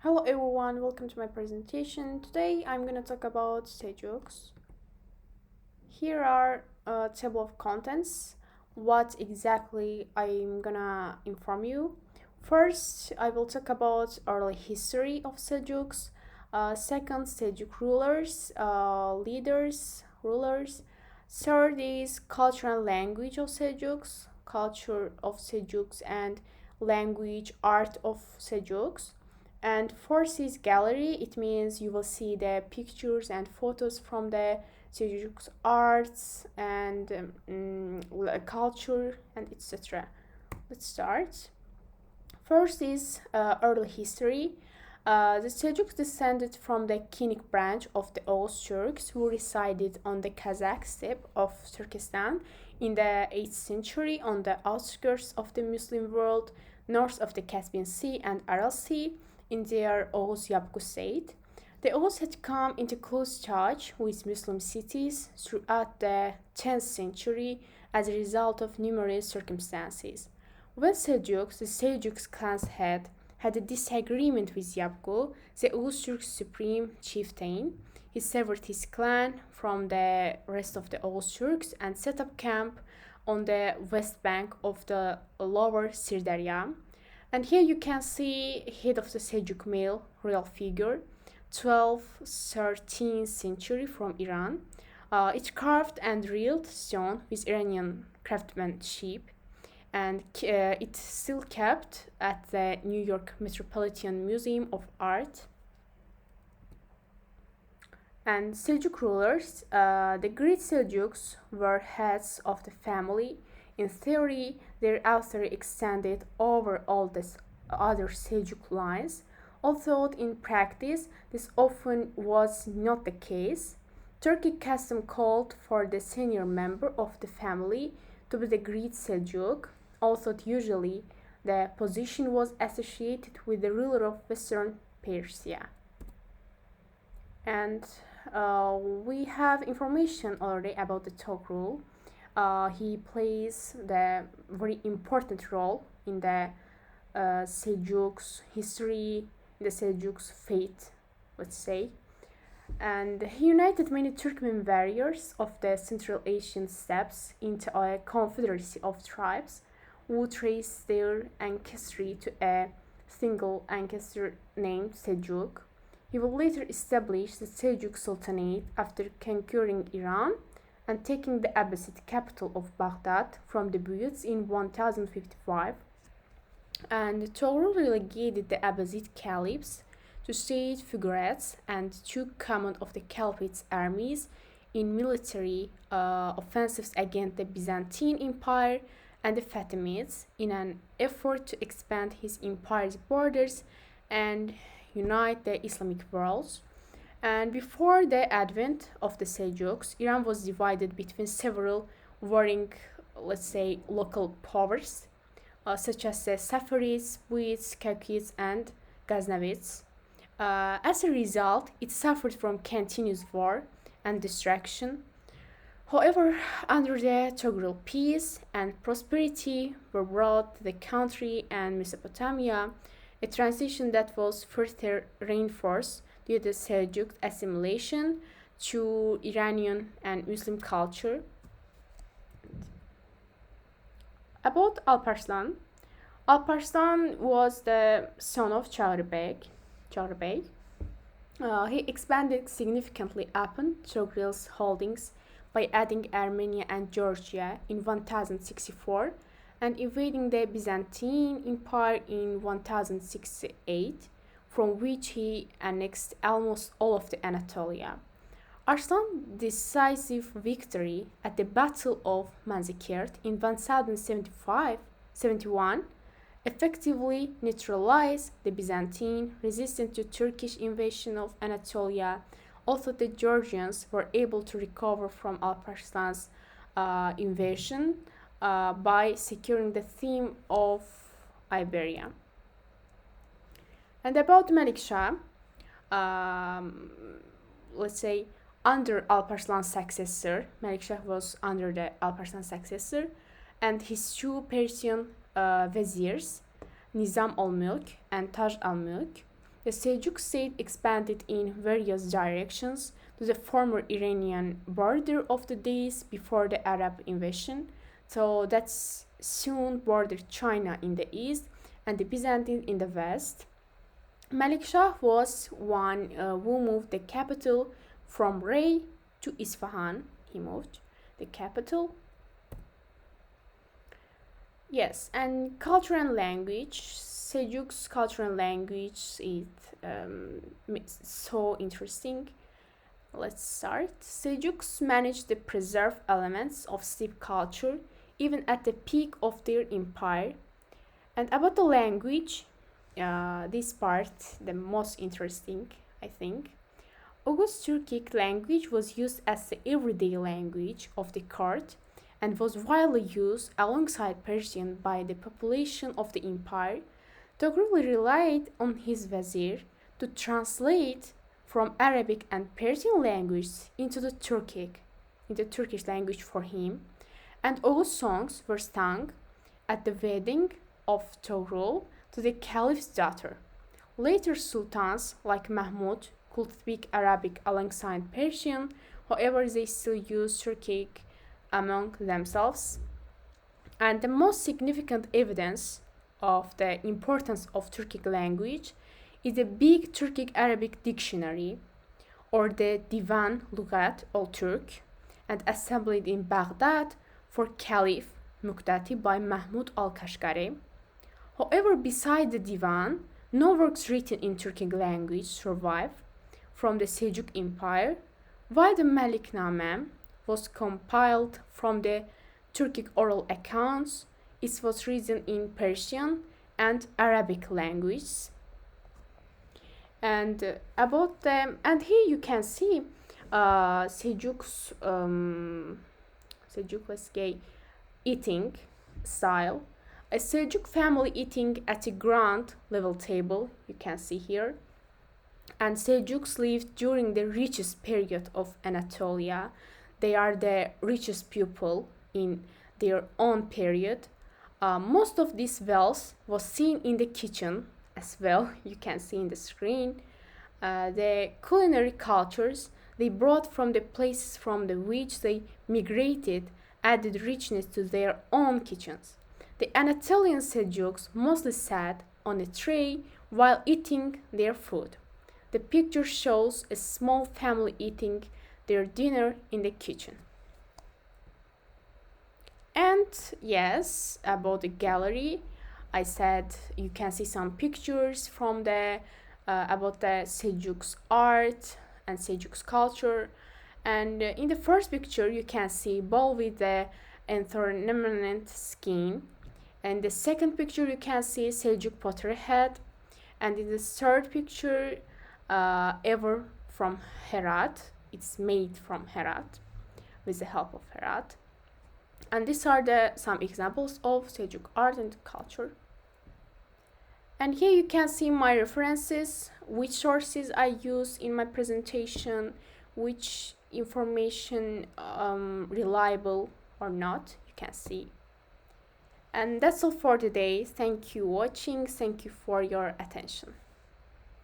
Hello everyone, welcome to my presentation. Today I'm gonna talk about Seljuks. Here are a table of contents. What exactly I'm gonna inform you. First, I will talk about early history of Seljuks. Second, Seljuk rulers, leaders, rulers. Third is culture and language of Seljuks, culture of Seljuks and language, art of Seljuks. And fourth is gallery. It means you will see the pictures and photos from the Seljuk arts and culture and etc. Let's start. First is early history. The Seljuks descended from the Kinnik branch of the Oghuz Turks who resided on the Kazakh steppe of Turkestan in the 8th century on the outskirts of the Muslim world, north of the Caspian Sea and Aral Sea, in their Oghuz Yapgu state. The Oghuz had come into close touch with Muslim cities throughout the 10th century as a result of numerous circumstances. When the Seljuks clans had a disagreement with Yapgu, the Oghuz Turk supreme chieftain. He severed his clan from the rest of the Oghuz Turks and set up camp on the west bank of the lower Sirdarya. And here you can see head of the Seljuk male real figure, 12th, 13th century from Iran. It's carved and reeled stone with Iranian craftsmanship, and it's still kept at the New York Metropolitan Museum of Art. And Seljuk rulers, the great Seljuks were heads of the family. In theory, their authority extended over all the other Seljuk lines, although in practice this often was not the case. Turkic custom called for the senior member of the family to be the great Seljuk, although usually the position was associated with the ruler of Western Persia. And we have information already about the Togrul. He plays the very important role in the Seljuks history, the Seljuks fate, let's say. And he united many Turkmen warriors of the Central Asian steppes into a confederacy of tribes who trace their ancestry to a single ancestor named Seljuk. He will later establish the Seljuk Sultanate after conquering Iran and taking the Abbasid capital of Baghdad from the Buyuts in 1055. And Togrul relegated the Abbasid caliphs to state figurates and took command of the Caliphate's armies in military offensives against the Byzantine Empire and the Fatimids in an effort to expand his empire's borders and unite the Islamic world. And before the advent of the Seljuks, Iran was divided between several warring, let's say, local powers, such as the Safavids, Buyids, Seljukids, and Ghaznavids. As a result, it suffered from continuous war and destruction. However, under the Togrul peace and prosperity were brought to the country and Mesopotamia, a transition that was further reinforced due to Seljuk assimilation to Iranian and Muslim culture. About Alparslan, Alparslan was the son of Çağrıbek. He expanded significantly upon Togrul's holdings by adding Armenia and Georgia in 1064 and invading the Byzantine Empire in 1068, from which he annexed almost all of the Anatolia. Arslan's decisive victory at the Battle of Manzikert in 1071 effectively neutralized the Byzantine resistance to Turkish invasion of Anatolia, although the Georgians were able to recover from Alparslan's invasion by securing the theme of Iberia. And about Malik Shah, let's say under Alparslan's successor, Malik Shah was under the Alparslan successor, and his two Persian viziers, Nizam al-Mulk and Taj al-Mulk. The Seljuk state expanded in various directions to the former Iranian border of the days before the Arab invasion. So that's soon bordered China in the east and the Byzantine in the west. Malik Shah was one who moved the capital from Rey to Isfahan. He moved the capital. Yes, and culture and language. Seljuks culture and language is so interesting. Let's start. Seljuks managed to preserve elements of steppe culture even at the peak of their empire. And about the language, this part, the most interesting, I think. August Turkic language was used as the everyday language of the court and was widely used alongside Persian by the population of the empire. Togrul relied on his vizier to translate from Arabic and Persian language into Turkish language for him, and all songs were sung at the wedding of Togrul to the caliph's daughter. Later sultans like Mahmud could speak Arabic alongside Persian, however they still used Turkic among themselves. And the most significant evidence of the importance of Turkic language is the big Turkic Arabic dictionary, or the Divan Lugat al-Turk, and assembled in Baghdad for Caliph Muqtadi by Mahmud al-Kashgari. However, beside the Divan, no works written in Turkic language survive from the Seljuk Empire, while the Maliknameh was compiled from the Turkic oral accounts. It was written in Persian and Arabic language. And about them, and here you can see Seljuks eating style. A Seljuk family eating at a ground level table, you can see here. And Seljuks lived during the richest period of Anatolia. They are the richest people in their own period. Most of this wealth was seen in the kitchen as well. You can see in the screen. The culinary cultures they brought from the places from the which they migrated added richness to their own kitchens. The Anatolian Seljuks mostly sat on a tray while eating their food. The picture shows a small family eating their dinner in the kitchen. And yes, about the gallery, I said you can see some pictures from the about the Seljuks art and Seljuks culture. And in the first picture, you can see bull with the ornamented skin. And the second picture, you can see Seljuk pottery head. And in the third picture, ever from Herat. It's made from Herat with the help of Herat. And these are some examples of Seljuk art and culture. And here you can see my references, which sources I use in my presentation, which information reliable or not, you can see. And that's all for today. Thank you for watching. Thank you for your attention.